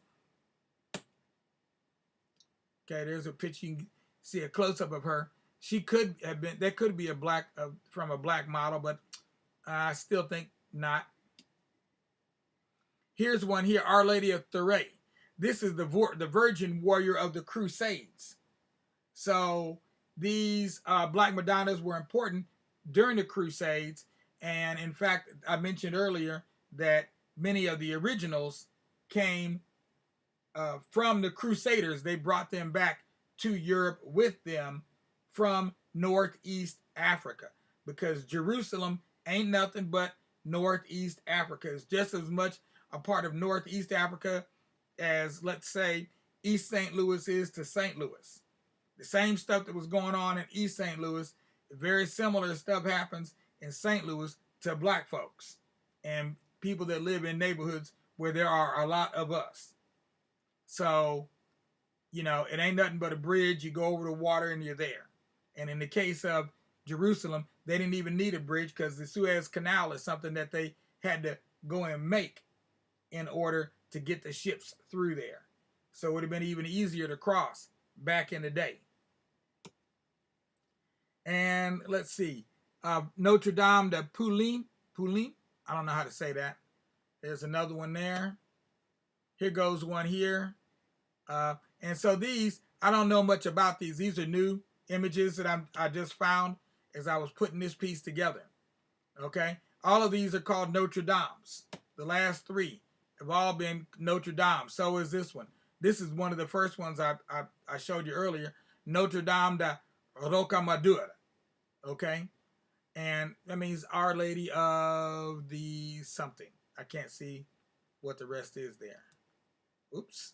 Okay, there's a picture. You can see a close-up of her. She could have been, that could be from a black model, but I still think not. Here's one here, Our Lady of Thérèse. This is the Virgin Warrior of the Crusades. So these Black Madonnas were important during the Crusades, and in fact, I mentioned earlier that many of the originals came from the Crusaders. They brought them back to Europe with them from Northeast Africa, because Jerusalem ain't nothing but Northeast Africa. It's just as much a part of Northeast Africa as, let's say, East St. Louis is to St. Louis. The same stuff that was going on in East St. Louis, very similar stuff happens in St. Louis to black folks and people that live in neighborhoods where there are a lot of us. So, you know, it ain't nothing but a bridge. You go over the water and you're there. And in the case of Jerusalem, they didn't even need a bridge because the Suez Canal is something that they had to go and make in order to get the ships through there. So it would have been even easier to cross back in the day. And let's see, Notre Dame de Poulin, I don't know how to say that. There's another one there. Here goes one here. And so these, I don't know much about these. These are new images that I just found as I was putting this piece together. Okay, all of these are called Notre Dames. The last three have all been Notre Dame. So is this one. This is one of the first ones I showed you earlier, Notre Dame de Rocamadour. Okay, and that means Our Lady of the something. I can't see what the rest is there. Oops.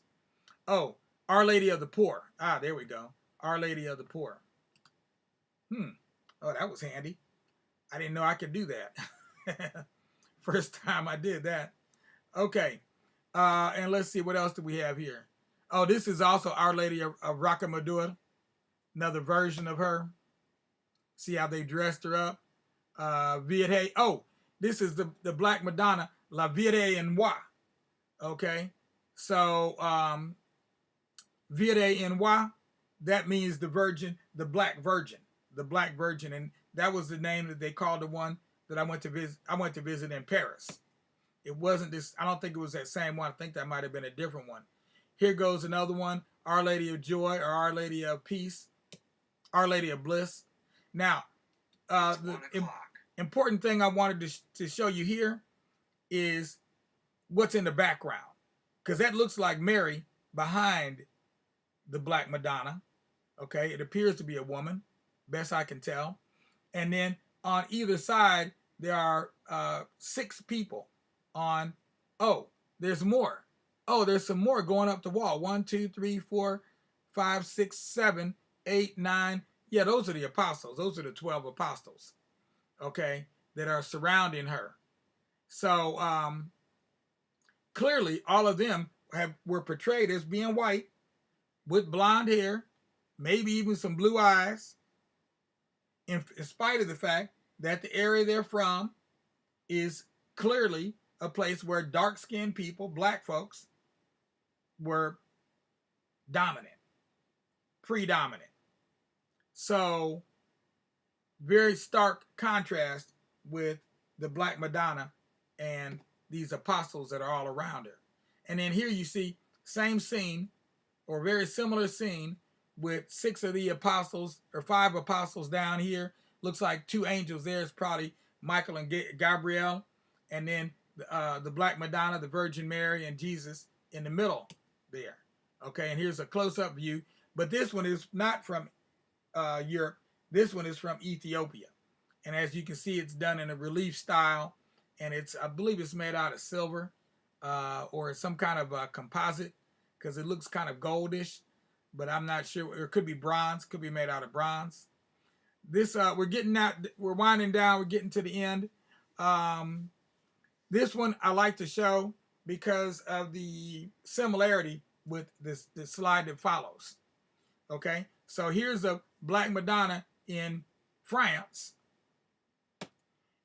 Oh, Our Lady of the Poor. Ah, there we go. Our Lady of the Poor. Oh, that was handy. I didn't know I could do that. First time I did that. Okay. And let's see, what else do we have here? Oh, this is also Our Lady of Rocamadour. Another version of her. See how they dressed her up. Vierge. Oh, this is the Black Madonna, La Vierge en Moi. Okay. So, Vierge en Moi, that means the virgin, the Black Virgin. The Black Virgin. And that was the name that they called the one that I went to visit in Paris. It wasn't this, I don't think it was that same one. I think that might have been a different one. Here goes another one, Our Lady of Joy or Our Lady of Peace, Our Lady of Bliss. Now, the important thing I wanted to show you here is what's in the background, because that looks like Mary behind the Black Madonna. Okay, it appears to be a woman, best I can tell. And then on either side, there are 6 people on, oh, there's more. Oh, there's some more going up the wall. 1, 2, 3, 4, 5, 6, 7, 8, 9. Yeah, those are the apostles. Those are the 12 apostles, okay, that are surrounding her. So clearly all of them were portrayed as being white with blonde hair, maybe even some blue eyes, in spite of the fact that the area they're from is clearly a place where dark-skinned people, black folks, were dominant, predominant. So, very stark contrast with the Black Madonna and these apostles that are all around her. And then here you see same scene or very similar scene with 6 of the apostles or 5 apostles down here. Looks like 2 angels there. It's probably Michael and Gabriel. And then the Black Madonna, the Virgin Mary, and Jesus in the middle there. Okay, and here's a close-up view. But this one is not from Europe. This one is from Ethiopia. And as you can see, it's done in a relief style. And it's, I believe it's made out of silver or some kind of composite, because it looks kind of goldish. But I'm not sure. It could be bronze. Could be made out of bronze. This we're getting out. We're winding down. We're getting to the end. This one I like to show because of the similarity with this slide that follows. Okay, so here's a Black Madonna in France,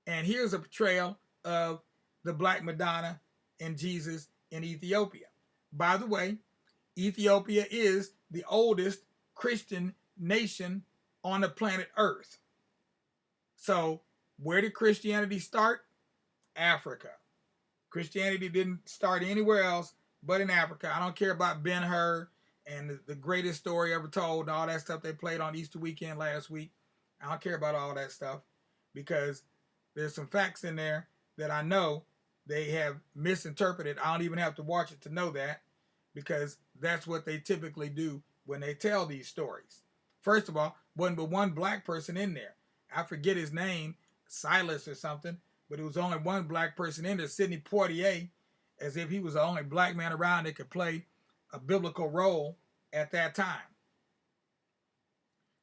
and here's a portrayal of the Black Madonna and Jesus in Ethiopia. By the way, Ethiopia is the oldest Christian nation on the planet Earth. So where did Christianity start? Africa. Christianity didn't start anywhere else but in Africa. I don't care about Ben-Hur and the greatest story ever told and all that stuff they played on Easter weekend last week. I don't care about all that stuff because there's some facts in there that I know they have misinterpreted. I don't even have to watch it to know that, because that's what they typically do when they tell these stories. First of all, wasn't but one black person in there. I forget his name, Silas or something, but it was only one black person in there, Sidney Poitier, as if he was the only black man around that could play a biblical role at that time.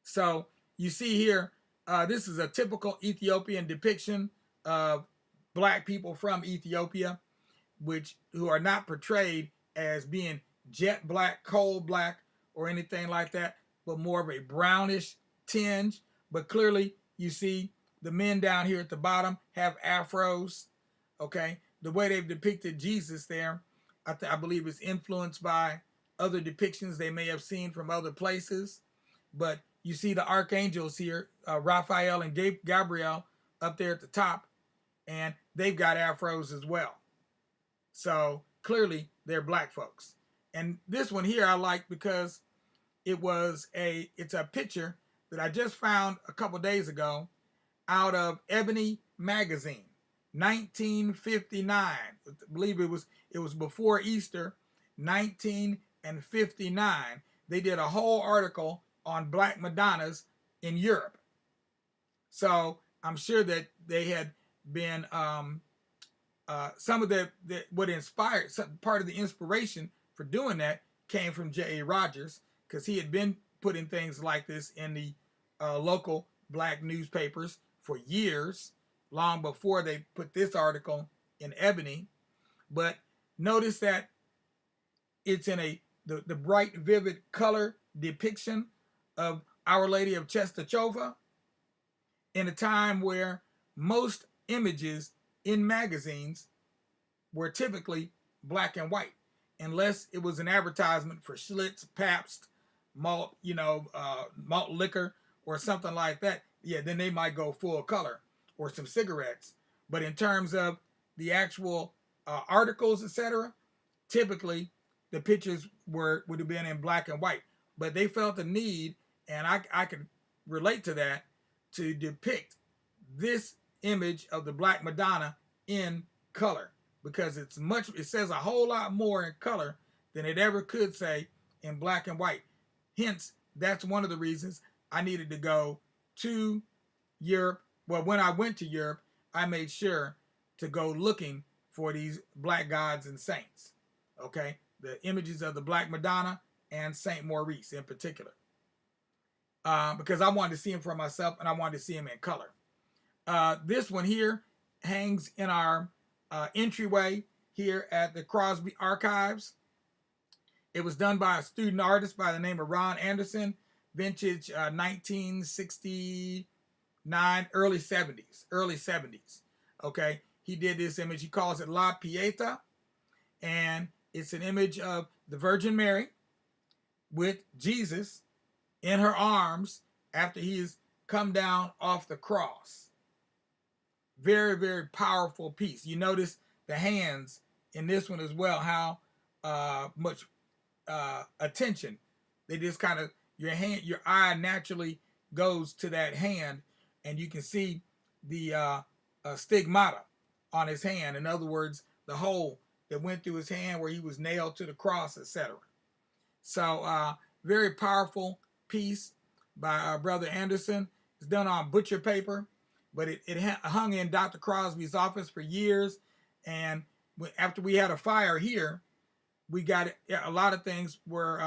So you see here, this is a typical Ethiopian depiction of black people from Ethiopia, who are not portrayed as being jet black, coal black, or anything like that, but more of a brownish tinge. But clearly, you see the men down here at the bottom have afros. Okay, the way they've depicted Jesus there, I believe, is influenced by other depictions they may have seen from other places. But you see the archangels here, Raphael and Gabriel, up there at the top, and they've got afros as well. So clearly they're black folks. And this one here I like because it's a picture that I just found a couple days ago out of Ebony magazine, 1959. I believe it was before Easter, 1959. They did a whole article on Black Madonnas in Europe. So I'm sure that they had been some of what inspired, part of the inspiration for doing that came from J.A. Rogers, because he had been putting things like this in the local black newspapers for years, long before they put this article in Ebony. But notice that it's in the bright, vivid color depiction of Our Lady of Czestochowa in a time where most images in magazines were typically black and white, unless it was an advertisement for Schlitz, Pabst, malt, malt liquor or something like that. Yeah, then they might go full color, or some cigarettes. But in terms of the actual articles, etc., typically the pictures would have been in black and white. But they felt the need, and I could relate to that, to depict this image of the Black Madonna in color, because it says a whole lot more in color than it ever could say in black and white. Hence, that's one of the reasons I needed to go to Europe. Well, when I went to Europe, I made sure to go looking for these black gods and saints. Okay, the images of the Black Madonna and Saint Maurice in particular, because I wanted to see him for myself, and I wanted to see him in color. This one here hangs in our entryway here at the Crosby Archives. It was done by a student artist by the name of Ron Anderson, vintage 1969, early 70s. Okay, he did this image. He calls it La Pieta, and it's an image of the Virgin Mary with Jesus in her arms after he has come down off the cross. Very, very powerful piece. You notice the hands in this one as well, how much attention. They just kind of, your eye naturally goes to that hand, and you can see the stigmata on his hand. In other words, the hole that went through his hand where he was nailed to the cross, etc. So very powerful piece by our brother Anderson. It's done on butcher paper, but it hung in Dr. Crosby's office for years. And after we had a fire here, we got it. A lot of things were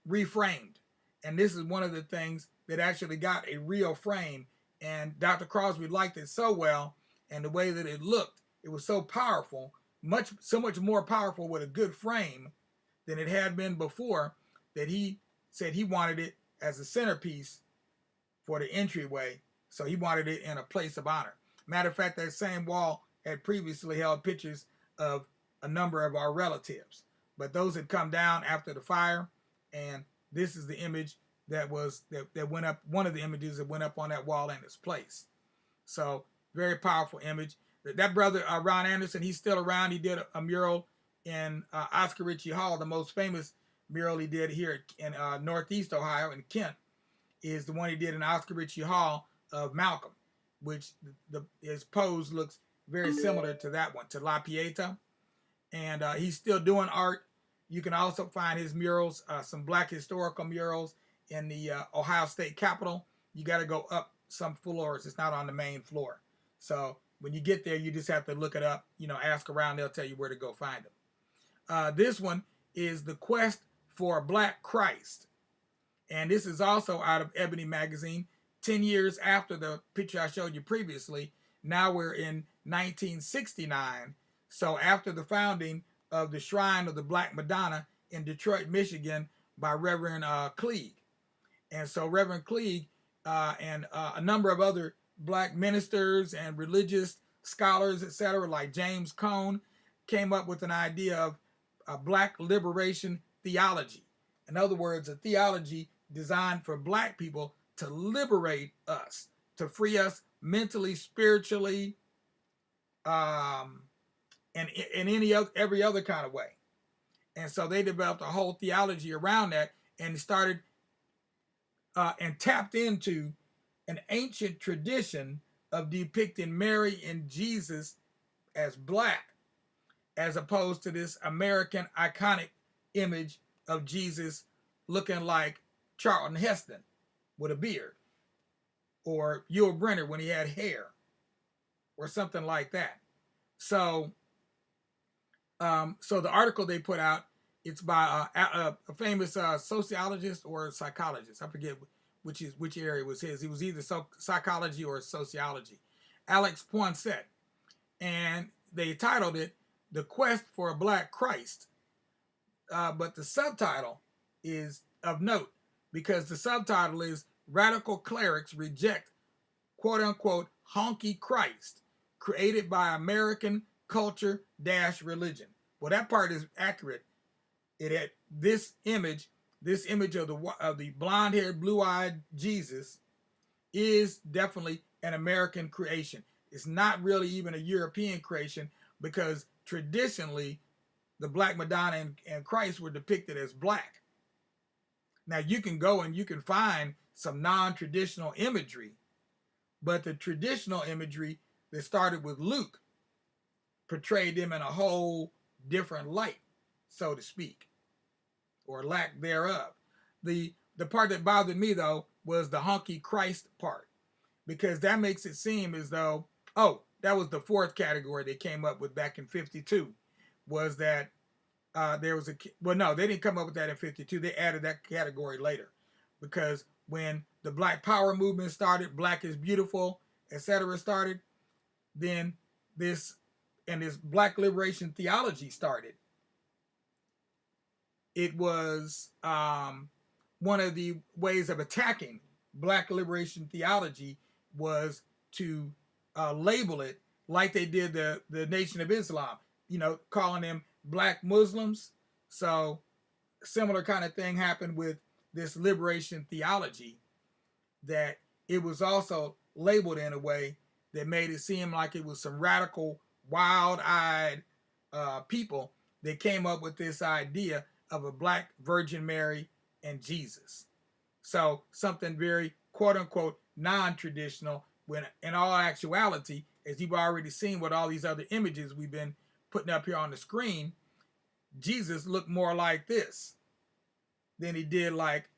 reframed. And this is one of the things that actually got a real frame. And Dr. Crosby liked it so well, and the way that it looked, it was so powerful, so much more powerful with a good frame than it had been before, that he said he wanted it as a centerpiece for the entryway. So he wanted it in a place of honor. Matter of fact, that same wall had previously held pictures of a number of our relatives, but those had come down after the fire, and this is the image that went up, one of the images that went up on that wall in its place. So very powerful image. That brother, Ron Anderson, he's still around. He did a mural in Oscar Ritchie Hall. The most famous mural he did here in Northeast Ohio, in Kent, is the one he did in Oscar Ritchie Hall of Malcolm, which his pose looks very similar to that one, to La Pieta. And he's still doing art. You can also find his murals, some black historical murals in the Ohio State Capitol. You got to go up some floors. It's not on the main floor. So when you get there, you just have to look it up, ask around. They'll tell you where to go find them. This one is The Quest for a Black Christ. And this is also out of Ebony magazine, 10 years after the picture I showed you previously. Now we're in 1969. So after the founding of the Shrine of the Black Madonna in Detroit, Michigan by Reverend Cleage. And so Reverend Cleage and a number of other black ministers and religious scholars, etc., like James Cone, came up with an idea of a black liberation theology. In other words, a theology designed for black people to liberate us, to free us mentally, spiritually, and in every other kind of way. And so they developed a whole theology around that and started and tapped into an ancient tradition of depicting Mary and Jesus as black, as opposed to this American iconic image of Jesus looking like Charlton Heston with a beard, or Yul Brynner when he had hair, or something like that. So, so the article they put out, it's by a famous sociologist or psychologist. I forget which area was his. He was either psychology or sociology. Alex Poinsett. And they titled it The Quest for a Black Christ. But the subtitle is of note because the subtitle is Radical Clerics Reject quote unquote honky Christ created by American culture - religion. Well, that part is accurate. It had this image of the blonde-haired, blue-eyed Jesus is definitely an American creation. It's not really even a European creation because traditionally the Black Madonna and Christ were depicted as black. Now you can go and you can find some non-traditional imagery, but the traditional imagery that started with Luke portrayed them in a whole different light, so to speak, or lack thereof. The part that bothered me though was the honky Christ part, because that makes it seem as though, oh, that was the fourth category they came up with back in 52, was that there was well, no, they didn't come up with that in 52. They added that category later, because when the Black Power movement started, Black is Beautiful, etc. started, then this Black liberation theology started. It was one of the ways of attacking Black liberation theology was to label it like they did the Nation of Islam, calling them Black Muslims. So similar kind of thing happened with this liberation theology, that it was also labeled in a way that made it seem like it was some radical, wild-eyed people that came up with this idea of a Black Virgin Mary and Jesus. So something very quote-unquote non-traditional, when in all actuality, as you've already seen with all these other images we've been putting up here on the screen, Jesus looked more like this than he did like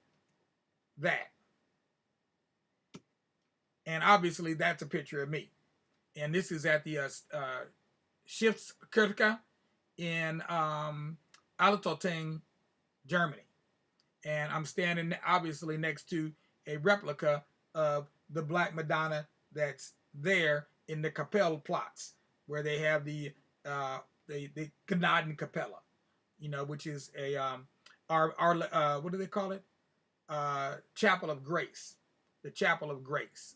that. And obviously that's a picture of me. And this is at the Schiffskirche in Altötting, Germany. And I'm standing obviously next to a replica of the Black Madonna that's there in the Kapellplatz, where they have the Gnadenkapelle, which is a our what do they call it? Chapel of Grace, the Chapel of Grace.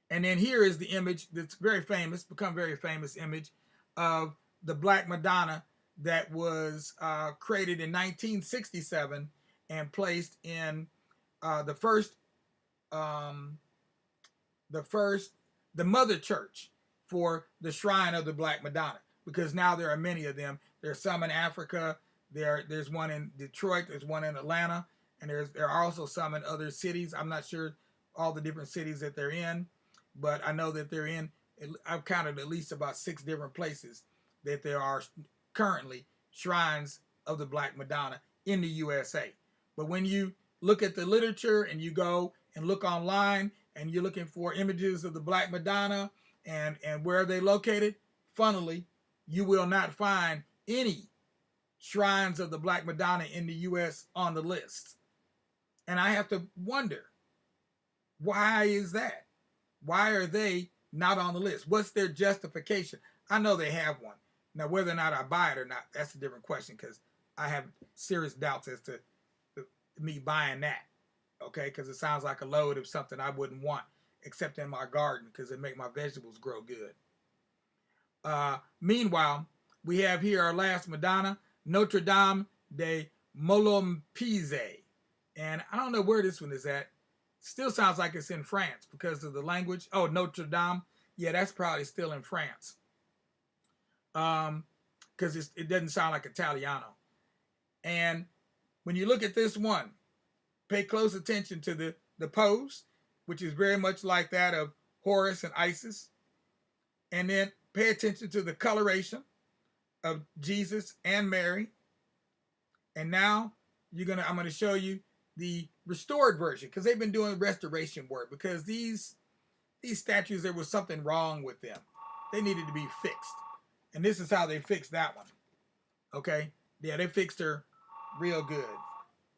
And then here is the image that's very famous, become very famous image of the Black Madonna that was created in 1967 and placed in the mother church for the Shrine of the Black Madonna, because now there are many of them. There's some in Africa. There's one in Detroit. There's one in Atlanta, and there are also some in other cities. I'm not sure all the different cities that they're in, but I know that they're in. I've counted at least about 6 different places that there are currently shrines of the Black Madonna in the USA. But when you look at the literature and you go and look online and you're looking for images of the Black Madonna and where are they located, funnily, you will not find any shrines of the Black Madonna in the U.S. on the list. And I have to wonder, why is that? Why are they not on the list? What's their justification? I know they have one. Now, whether or not I buy it or not, that's a different question, because I have serious doubts as to me buying that. Okay, because it sounds like a load of something I wouldn't want, except in my garden, because it make my vegetables grow good. Meanwhile, we have here our last Madonna, Notre Dame de Molompize. And I don't know where this one is at. Still sounds like it's in France because of the language. Oh, Notre Dame. Yeah, that's probably still in France. Because it doesn't sound like Italiano. And when you look at this one, pay close attention to the pose, which is very much like that of Horus and Isis. And then pay attention to the coloration of Jesus and Mary. And now I'm gonna show you the restored version, because they've been doing restoration work, because these statues, there was something wrong with them. They needed to be fixed. And this is how they fixed that one. Okay? Yeah, they fixed her real good.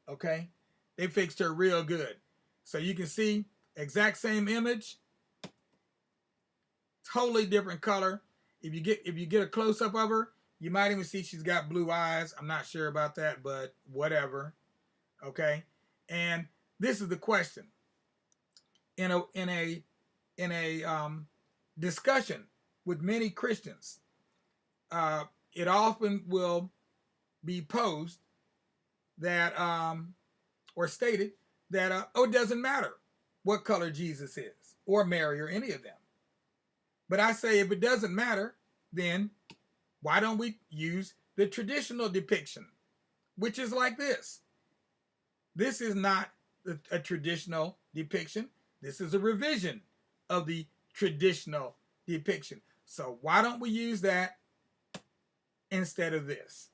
Okay? They fixed her real good. So you can see, exact same image, totally different color. If you get a close-up of her, you might even see she's got blue eyes. I'm not sure about that, but whatever. Okay? And this is the question. In a discussion with many Christians, it often will be posed that or stated that it doesn't matter what color Jesus is, or Mary, or any of them. But I say, if it doesn't matter, then why don't we use the traditional depiction, which is like this? This is not a traditional depiction. This is a revision of the traditional depiction. So why don't we use that instead of this?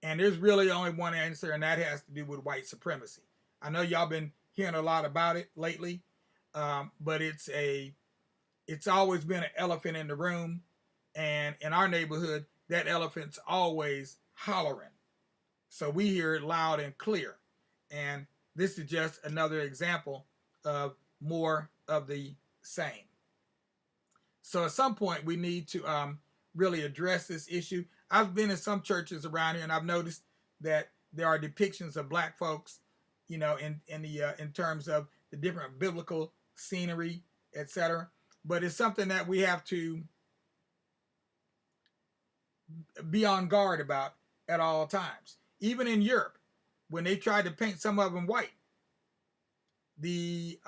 And there's really only one answer, and that has to do with white supremacy. I know y'all been hearing a lot about it lately, but it's always been an elephant in the room. And in our neighborhood, that elephant's always hollering. So we hear it loud and clear. And this is just another example of more of the same. So at some point, we need to really address this issue. I've been in some churches around here, and I've noticed that there are depictions of black folks, in terms of the different biblical scenery, etc. But it's something that we have to be on guard about at all times. Even in Europe, when they tried to paint some of them white, the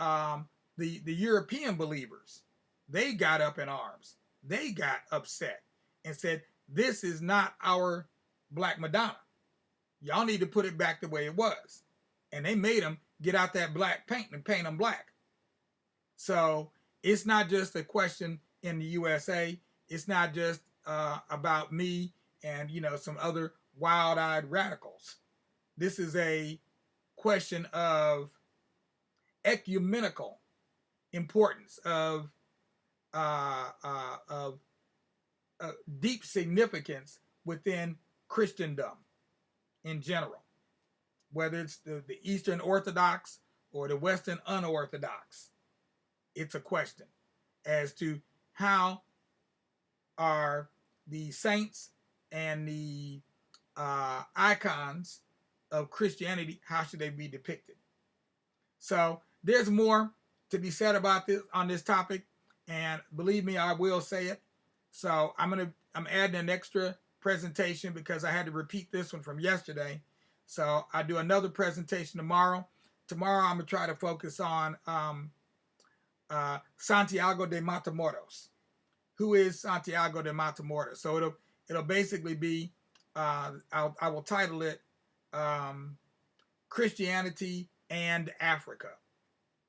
European believers, they got up in arms. They got upset and said, "This is not our Black Madonna. Y'all need to put it back the way it was." And they made them get out that black paint and paint them black. So it's not just a question in the USA. It's not just about me and some other wild-eyed radicals. This is a question of ecumenical importance, of deep significance within Christendom in general, whether it's the Eastern Orthodox or the Western Unorthodox. It's a question as to how are the saints and the icons of Christianity, how should they be depicted? So there's more to be said about this on this topic, and believe me, I will say it. So I'm adding an extra presentation because I had to repeat this one from yesterday. So I do another presentation tomorrow. Tomorrow I'm gonna try to focus on Santiago de Matamoros. Who is Santiago de Matamoros? So it'll basically be I will title it Christianity and Africa.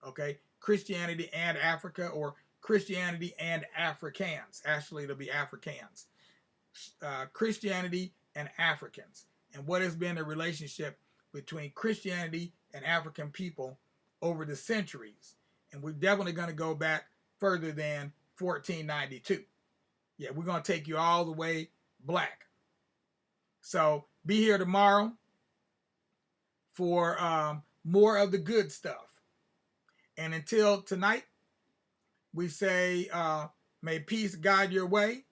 Okay, Christianity and Africa, or Christianity and Africans. Actually, it'll be Africans. Christianity and Africans, and what has been the relationship between Christianity and African people over the centuries. And we're definitely going to go back further than 1492. Yeah, we're going to take you all the way black. So be here tomorrow for more of the good stuff. And until tonight, we say, may peace guide your way.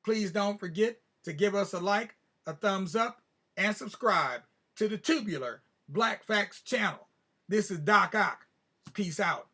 Please don't forget to give us a like, a thumbs up, and subscribe to the Tubular Black Facts channel. This is Doc Ock. Peace out.